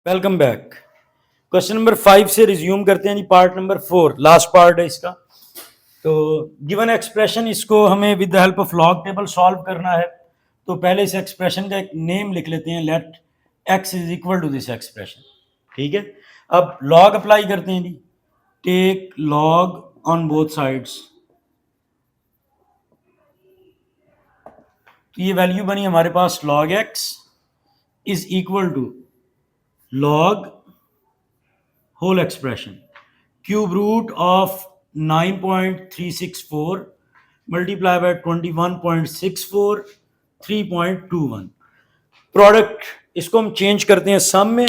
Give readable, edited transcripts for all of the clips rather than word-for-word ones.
Welcome back. Question number 5 से resume करते हैं जी। पार्ट नंबर 4 लास्ट पार्ट है इसका। तो गिवन एक्सप्रेशन इसको हमें with the help of log table solve करना है। तो पहले इस एक्सप्रेशन का एक नेम लिख लेते हैं, let X is equal to this expression. ठीक है, अब लॉग अप्लाई करते हैं जी। Take log on both sides. तो ये वैल्यू बनी हमारे पास log X is equal to log whole expression cube root of 9.364 multiply by 21.64 3.21। Product इसको हम चेंज करते हैं सम में,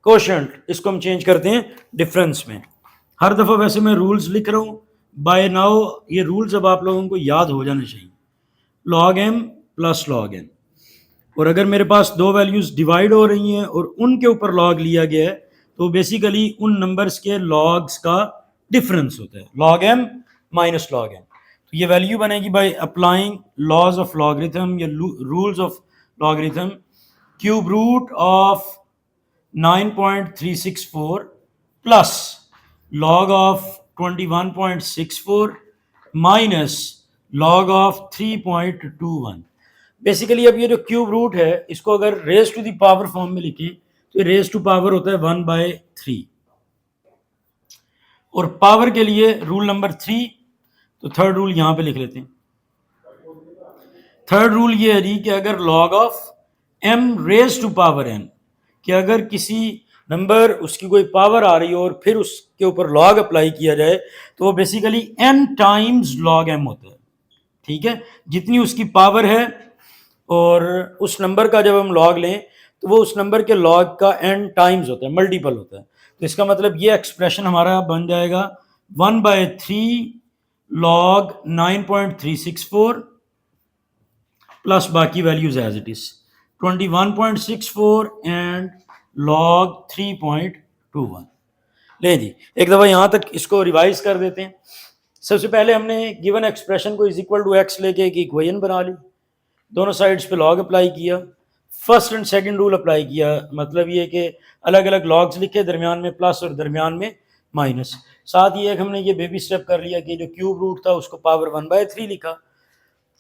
कोशेंट इसको हम चेंज करते हैं डिफरेंस में। हर दफ़ा वैसे मैं रूल्स लिख रहा हूँ बाय नाउ, ये रूल्स अब आप लोगों को याद हो जाने चाहिए। Log M plus log N, और अगर मेरे पास दो वैल्यूज़ डिवाइड हो रही हैं और उनके ऊपर लॉग लिया गया है तो बेसिकली उन नंबर्स के लॉग्स का डिफरेंस होता है, log M minus log N. तो ये वैल्यू बनेगी by applying laws of logarithm या rules of logarithm. Cube root of 9.364 plus log of 21.64 minus log of 3.21। Basically अब ये जो क्यूब रूट है इसको अगर raise to the power form में लिखें तो रेज टू पावर होता है 1/3। और पावर के लिए रूल नंबर 3, तो थर्ड रूल यहां पे लिख लेते हैं। थर्ड रूल ये है जी कि अगर log of m raise to power n, कि अगर किसी नंबर उसकी कोई पावर आ रही हो और फिर उसके ऊपर लॉग अप्लाई किया जाए तो वो basically n times log m होता है। ठीक है, जितनी उसकी पावर है और उस नंबर का जब हम लॉग लें तो वो उस नंबर के लॉग का n टाइम्स होता है, मल्टीपल होता है। तो इसका मतलब ये एक्सप्रेशन हमारा बन जाएगा 1/3 लॉग 9.364 प्लस बाकी values as it is 21.64 and log 3.21। ले जी, एक दफ़ा यहाँ तक इसको रिवाइज कर देते हैं। सबसे पहले हमने गिवन एक्सप्रेशन को इज इक्वल टू एक्स लेके एक इक्वेशन बना ली, दोनों साइड्स पे लॉग अप्लाई किया, first and second rule apply किया। मतलब ये कि अलग अलग लॉग्स लिखे, दरमियान में प्लस और दरमियान में माइनस। साथ ही एक हमने ये बेबी स्टेप कर लिया कि जो क्यूब रूट था उसको पावर 1/3 लिखा।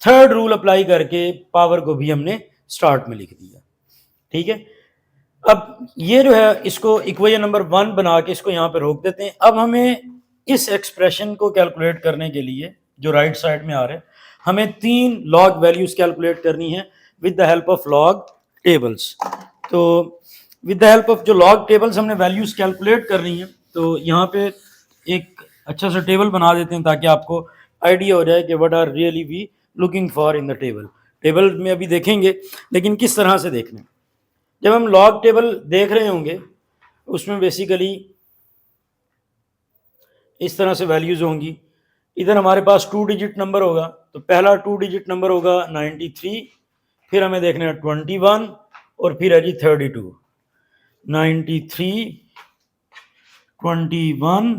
थर्ड रूल अप्लाई करके पावर को भी हमने स्टार्ट में लिख दिया। ठीक है, अब ये जो है इसको इक्वेशन नंबर 1 बना के इसको यहाँ पे रोक देते हैं। अब हमें इस एक्सप्रेशन को कैलकुलेट करने के लिए जो राइट साइड में आ रहे हैं, हमें 3 लॉग वैल्यूज कैलकुलेट करनी है with the help of log tables. तो विद द हेल्प ऑफ जो लॉग टेबल्स हमने वैल्यूज कैलकुलेट करनी है, तो यहाँ पे एक अच्छा सा टेबल बना देते हैं ताकि आपको आइडिया हो जाए कि what are really we looking for in the table. Table में अभी देखेंगे, लेकिन किस तरह से देखना है। जब हम लॉग टेबल देख रहे होंगे उसमें बेसिकली इस तरह से वैल्यूज होंगी। इधर हमारे पास 2 डिजिट नंबर होगा, तो पहला 2 डिजिट नंबर होगा 93, फिर हमें देखना है 21 और फिर है जी 32। 93, 21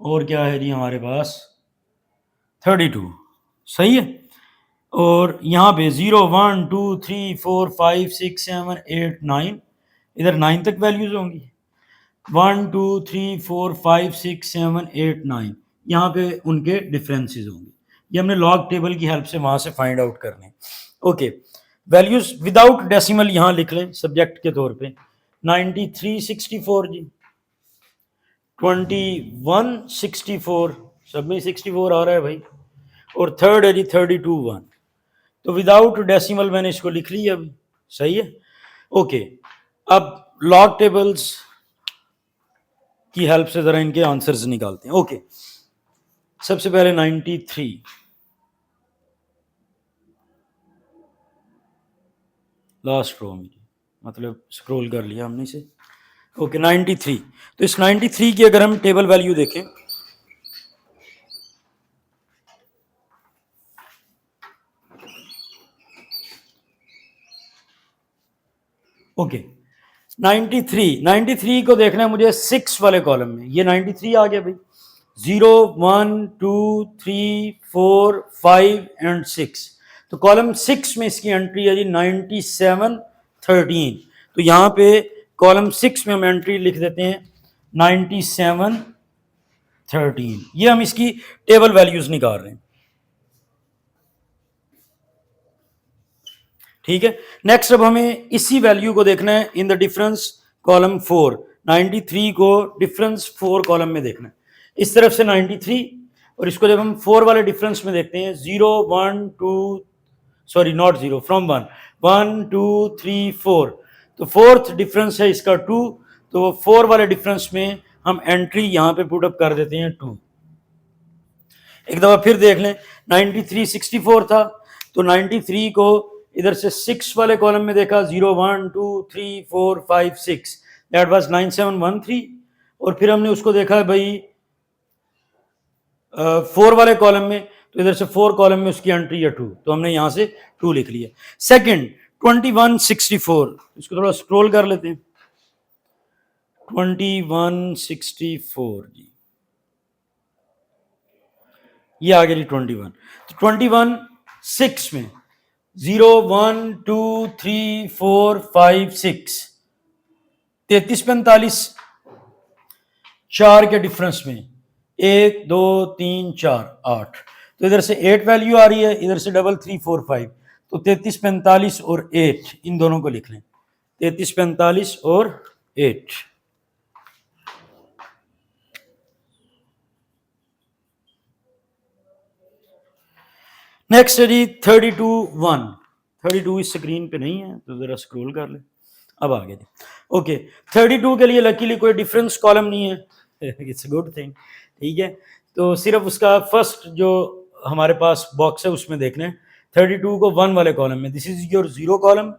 और क्या है जी हमारे पास 32। सही है, और यहाँ पे 0 1 2 3 4 5 6 7 8 9, इधर 9 तक वैल्यूज होंगी। 1 2 3 4 5 6 7 8 9, यहाँ पे उनके डिफरेंसेस होंगे। ये हमने लॉग टेबल की हेल्प से वहाँ से फाइंड आउट करने। ओके, वैल्यूज विदाउट डेसिमल यहाँ लिख लें सब्जेक्ट के तौर पे। 93 64 जी, 21 64, सब में 64 आ रहा है भाई, और थर्ड है जी 32 1। तो विदाउट डेसिमल मैंने इसको लिख लिया अभी। सही है, ओके। अब लॉग टेबल्स की हेल्प से जरा इनके आंसर्स निकालते हैं। ओके, सबसे पहले 93, लास्ट रो में, मतलब स्क्रॉल कर लिया हमने इसे। ओके 93, तो इस 93 की अगर हम टेबल वैल्यू देखें, ओके 93 को देखना है मुझे 6 वाले कॉलम में। ये 93 आ गया भाई, 0 1 2 3 4 5 एंड 6। तो कॉलम 6 में इसकी एंट्री है जी 97 13। तो यहाँ पे कॉलम 6 में हम एंट्री लिख देते हैं 9713। ये हम इसकी टेबल वैल्यूज निकाल रहे हैं। ठीक है, नेक्स्ट अब हमें इसी वैल्यू को देखना है इन द डिफरेंस कॉलम 4। 93 को डिफरेंस 4 कॉलम में देखना है। इस तरफ से 93 और इसको जब हम 4 वाले डिफरेंस में देखते हैं 0 1 2 सॉरी नॉट 0 फ्रॉम 1 1 2 3 4, तो फोर्थ डिफरेंस है इसका 2, तो 4 वाले डिफरेंस में हम एंट्री यहां पे पुट अप कर देते हैं 2। एक दफा फिर देख लें, 93 64 था, तो 93 को इधर से 6 वाले कॉलम में देखा 0 1 2 3 4 5 6, दैट वाज 9713। और फिर हमने उसको देखा भाई 4 वाले कॉलम में, तो इधर से 4 कॉलम में उसकी एंट्री है 2, तो हमने यहां से 2 लिख लिया। सेकंड 2164, इसको थोड़ा स्क्रॉल कर लेते हैं। 2164 जी, ये आ गया जी 21। तो 21 6 में 0 1 2 3 4 5 6, 33 45 4 के डिफरेंस में 1 2 3 4 8, तो इधर से 8 वैल्यू आ रही है, इधर से 3 3 4 5, तो 33 45 और 8 इन दोनों को लिख लें, 33 45 और 8। नेक्स्ट है जी 32 1। 32 इस स्क्रीन पे नहीं है तो जरा स्क्रॉल कर ले, अब आ गया जी। ओके, 32 के लिए लकीली कोई डिफरेंस कॉलम नहीं है, इट्स अ गुड थिंग। ठीक है, तो सिर्फ उसका फर्स्ट जो हमारे पास बॉक्स है उसमें देख लें 32 को 1 वाले कॉलम में, this is your 0 column,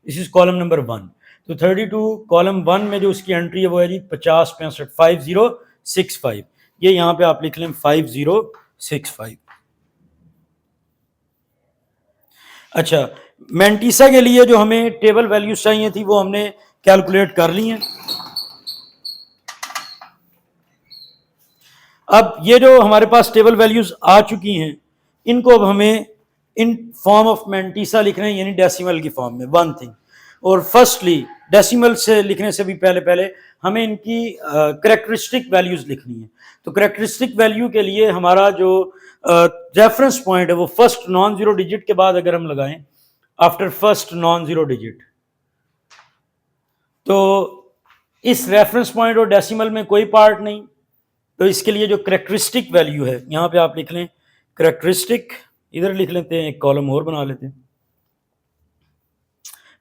this is column number 1। तो 32 कॉलम 1 में जो उसकी एंट्री है वो है जी 50 65 5065, ये यहाँ पे आप लिख लें 5065। अच्छा, मेंटीसा के लिए जो हमें टेबल वैल्यूज चाहिए थी वो हमने कैलकुलेट कर ली हैं। अब ये जो हमारे पास टेबल वैल्यूज आ चुकी हैं, इनको अब हमें इन फॉर्म ऑफ मेंटीसा लिखना है, यानी डेसिमल की फॉर्म में, वन थिंग। और फर्स्टली डेसिमल से लिखने से भी पहले हमें इनकी करेक्टरिस्टिक वैल्यूज लिखनी है। तो करेक्टरिस्टिक वैल्यू के लिए हमारा जो रेफरेंस पॉइंट है वो फर्स्ट नॉन जीरो डिजिट के बाद अगर हम लगाएं, after first non zero digit, तो इस रेफरेंस पॉइंट और डेसिमल में कोई पार्ट नहीं, तो इसके लिए जो करेक्टरिस्टिक वैल्यू है यहां पे आप लिख लें करेक्टरिस्टिक, इधर लिख लेते हैं, एक कॉलम और बना लेते हैं,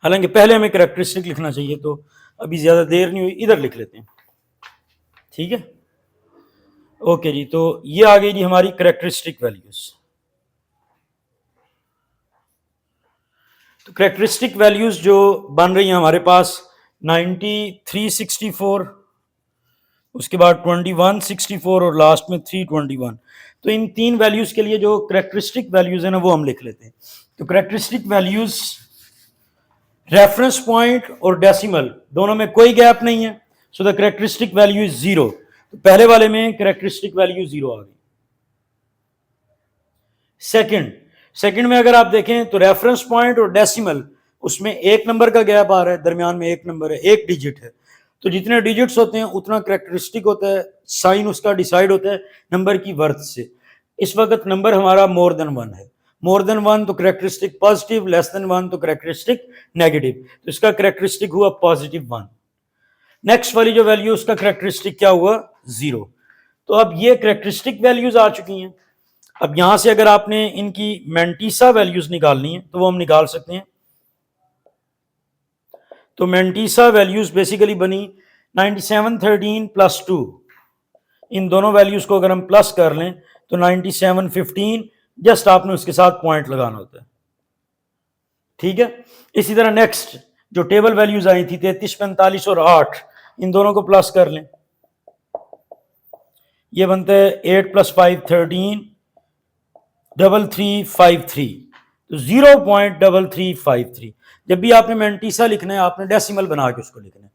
हालांकि पहले हमें करेक्टरिस्टिक लिखना चाहिए, तो अभी ज्यादा देर नहीं हुई, इधर लिख लेते हैं। ठीक है, ओके जी, तो ये आ गई जी हमारी करेक्टरिस्टिक वैल्यूज। तो करेक्टरिस्टिक वैल्यूज जो बन रही हैं हमारे पास 9364, उसके बाद 2164 और लास्ट में 321, तो इन तीन वैल्यूज के लिए जो करेक्टरिस्टिक वैल्यूज है ना वो हम लिख लेते हैं। तो करेक्टरिस्टिक वैल्यूज रेफरेंस पॉइंट और डेसिमल दोनों में कोई गैप नहीं है, so the characteristic value is 0। तो पहले वाले में करेक्टरिस्टिक वैल्यू 0 आ गई। सेकंड में अगर आप देखें तो रेफरेंस पॉइंट और डेसिमल उसमें 1 नंबर का गैप आ रहा है, दरमियान में 1 नंबर है, 1 डिजिट है, तो जितने डिजिट्स होते हैं उतना करेक्टरिस्टिक होता है, साइन उसका डिसाइड होता है नंबर की वर्थ से। इस वक्त नंबर हमारा मोर देन 1 है, मोर देन 1 तो करेक्टरिस्टिक पॉजिटिव, लेस देन 1 तो करेक्टरिस्टिक नेगेटिव, तो इसका करेक्टरिस्टिक हुआ पॉजिटिव 1। नेक्स्ट वाली जो वैल्यू उसका करेक्टरिस्टिक क्या हुआ 0। तो अब ये करेक्टरिस्टिक वैल्यूज आ चुकी हैं। अब यहां से अगर आपने इनकी मेंटीसा वैल्यूज निकालनी है तो वो हम निकाल सकते हैं। तो मेंटीसा वैल्यूज बेसिकली बनी 9713 प्लस 2, इन दोनों वैल्यूज को अगर हम प्लस कर लें तो 9715, जस्ट आपने उसके साथ पॉइंट लगाना होता है। ठीक है, इसी तरह नेक्स्ट जो टेबल वैल्यूज आई थी 33 45 और 8, इन दोनों को प्लस कर लें, ये बनता है 8 + 5 13 3353, तो 0.3353। जब भी आपने मेंटीसा लिखना है आपने डेसिमल बना के उसको लिखना है।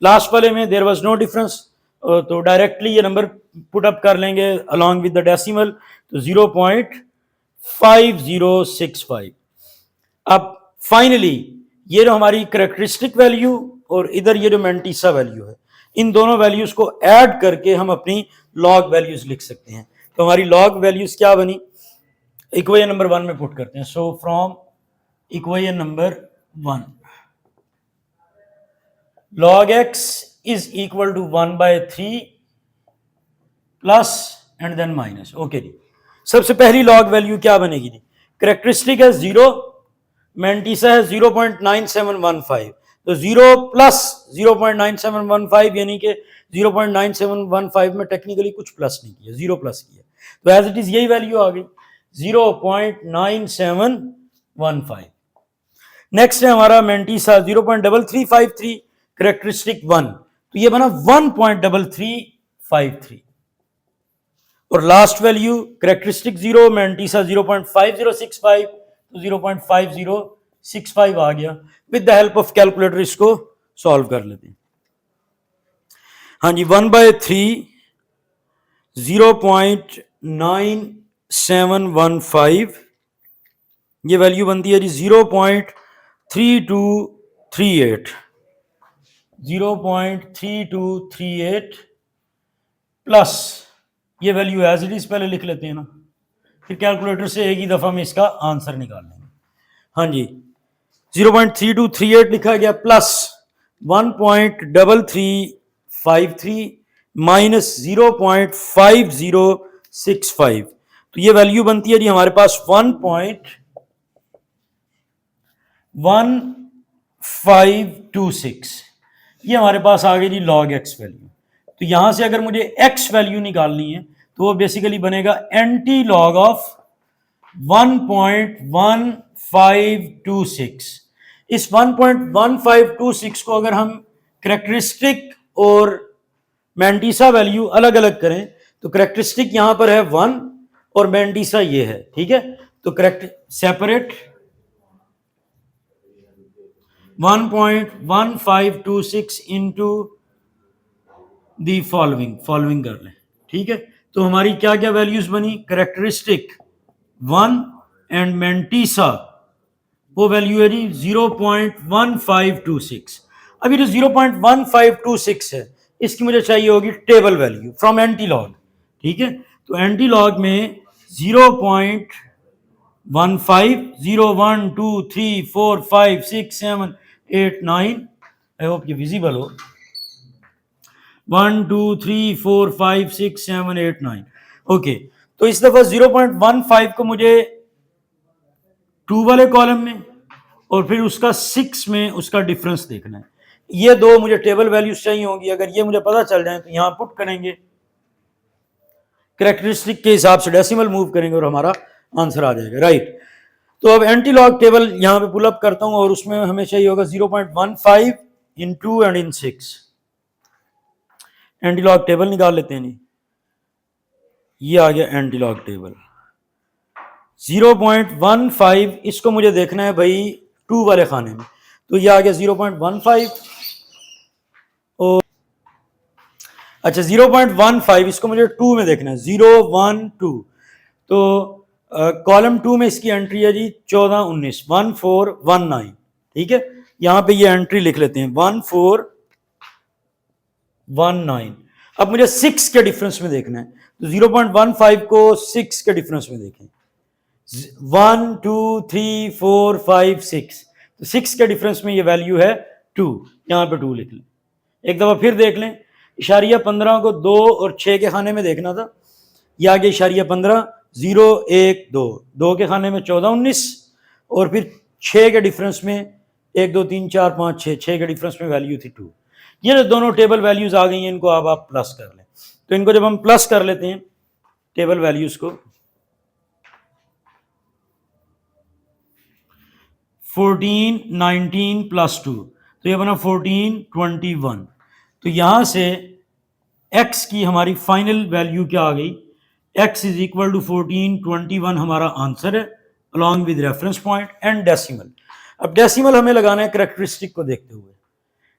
लास्ट वाले में देयर वाज नो डिफरेंस, तो डायरेक्टली ये नंबर पुट अप कर लेंगे अलॉन्ग विद द डेसिमल, तो 0.5065। अब फाइनली ये जो हमारी करेक्टरिस्टिक वैल्यू और इधर ये जो मैंटीसा वैल्यू है, इन दोनों वैल्यूज को ऐड करके हम अपनी लॉग वैल्यूज लिख सकते हैं। तो हमारी लॉग वैल्यूज क्या बनी, इक्वेशन नंबर 1 में पुट करते हैं। So from equation number 1, log x is equal to 1/3 plus and then minus. Okay जी, सबसे पहली लॉग वैल्यू क्या बनेगी जी, करेक्टरिस्टिक है 0, मैंटीसा है 0.9715, तो 0 प्लस 0.9715 यानी कि 0.9715 में टेक्निकली कुछ प्लस नहीं किया, 0 प्लस किया, तो एज इट इज यही वैल्यू आ गई 0.9715। नेक्स्ट है हमारा मैंटीसा 0.3353, करेक्टरिस्टिक 1, तो ये बना 1.3353। और लास्ट वैल्यू करेक्टरिस्टिक 0, मैंटीसा 0.5065, तो 0.5065 आ गया। With the help of calculator इसको सॉल्व कर लेते हैं। हाँ जी, 1/3 0.9715, ये वैल्यू बनती है जी 0.3238, 0.3238 प्लस ये वैल्यू एज इट इज पहले लिख लेते हैं ना, फिर कैलकुलेटर से एक ही दफा में इसका आंसर निकाल लेंगे। हाँ जी, 0.3238 लिखा गया प्लस 1.3353 माइनस 0.5065, तो ये वैल्यू बनती है जी हमारे पास 1.1526। ये हमारे पास आ गई जी लॉग एक्स वैल्यू। तो यहां से अगर मुझे एक्स वैल्यू निकालनी है तो वो बेसिकली बनेगा एंटी लॉग ऑफ 1.1526। इस 1.1526 को अगर हम करेक्टरिस्टिक और मैंटीसा वैल्यू अलग अलग करें तो करेक्टरिस्टिक यहां पर है 1 और मैंटीसा ये है, ठीक है, तो correct separate 1.1526 into the following कर लें, ठीक है। तो हमारी क्या क्या वैल्यूज बनी, करेक्टरिस्टिक 1 एंड मैंटीसा वो वैल्यू है जी 0.1526। अभी जो 0.1526 है इसकी मुझे चाहिए होगी table value from anti log, ठीक है। तो एंटी लॉग में 0.15 0 1 2 3 4 5 6 7 8 9, आई होप ये विजिबल हो, 1 2 3 4 5 6 7 8 9। ओके, तो इस दफा 0.15 को मुझे 2 वाले कॉलम में और फिर उसका 6 में उसका डिफरेंस देखना है। ये दो मुझे टेबल वैल्यूज चाहिए होंगी, अगर ये मुझे पता चल जाए तो यहां पुट करेंगे, कैरेक्टरिस्टिक के हिसाब से डेसिमल मूव करेंगे और हमारा आंसर आ जाएगा, राइट। तो अब एंटी लॉग टेबल यहां पे पुल अप करता हूं और उसमें हमें चाहिए होगा 0.15 इन 2 and in 6। Anti log table निकाल लेते हैं जी, ये आ गया एंटी लॉग टेबल 0.15, इसको मुझे देखना है भाई 2 वाले खाने में, तो ये आ गया 0.15 और अच्छा 0.15 इसको मुझे 2 में देखना है 0 1 2, तो कॉलम 2 में इसकी एंट्री है जी 14 19 1419, ठीक है। यहां पे ये एंट्री लिख लेते हैं 1419। अब मुझे 6 के डिफरेंस में देखना है, तो 0.15 को 6 के डिफरेंस में देखें, 1 2 3 4 5 6, तो 6 के डिफरेंस में ये वैल्यू है 2, यहां पे 2 लिख लें। एक दफा फिर देख लें, इशारिया 15 को 2 और 6 के खाने में देखना था, ये आ गया इशारिया 15 0 1 2, 2 के खाने में 14 19 और फिर 6 के डिफरेंस में 1 2 3 4 5 6, 6 के डिफरेंस में वैल्यू थी 2। ये जो दोनों टेबल वैल्यूज आ गई हैं, इनको अब आप प्लस कर लें। तो इनको जब हम प्लस कर लेते हैं टेबल वैल्यूज को, 14 19 प्लस 2, तो ये बना 14 21। तो यहां से x की हमारी फाइनल वैल्यू क्या आ गई, x इज इक्वल टू 14 21 हमारा आंसर है, along with reference point and decimal. अब डेसिमल हमें लगाना है करेक्टरिस्टिक को देखते हुए,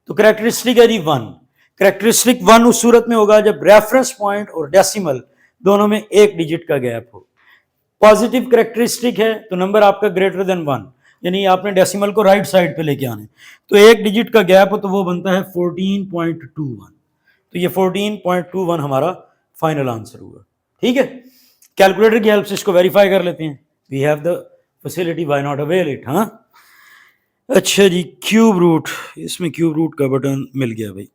तो करेक्टरिस्टिक है जी 1। करेक्टरिस्टिक 1 उस सूरत में होगा जब रेफरेंस पॉइंट और डेसिमल दोनों में 1 डिजिट का गैप हो। पॉजिटिव करेक्टरिस्टिक है तो नंबर आपका ग्रेटर देन 1, यानी आपने डेसिमल को राइट साइड पे लेके आने, तो एक डिजिट का गैप हो तो वो बनता है 14.21। तो ये 14.21 हमारा फाइनल आंसर हुआ। ठीक है, कैलकुलेटर की हेल्प से इसको वेरीफाई कर लेते हैं। We have the facility, why not avail it. हाँ, अच्छा जी, क्यूब रूट, इसमें क्यूब रूट का बटन मिल गया भाई।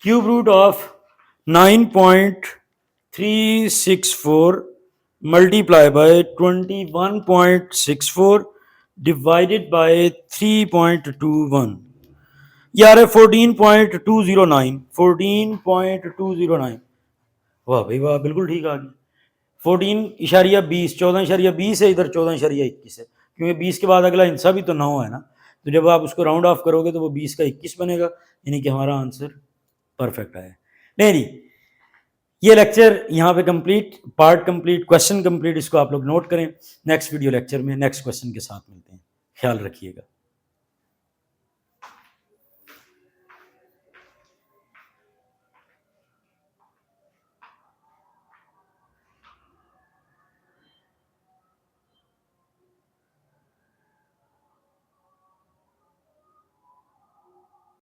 Cube root of 9.364 multiply by 21.64 divided by 3.21, यार है 14.209। 14.209, वाह भाई वाह, बिल्कुल ठीक आ गई। 14.20, 14.20 है इधर, 14.21 है, क्योंकि 20 के बाद अगला हिस्सा भी तो 9 है ना, तो जब आप उसको राउंड ऑफ करोगे तो वो 20 का 21 बनेगा, यानी कि हमारा आंसर परफेक्ट आया। नहीं नहीं, ये लेक्चर यहाँ पे complete, part complete, question complete, इसको आप लोग नोट करें। नेक्स्ट वीडियो लेक्चर में नेक्स्ट क्वेश्चन के साथ मिलते हैं, ख्याल रखिएगा।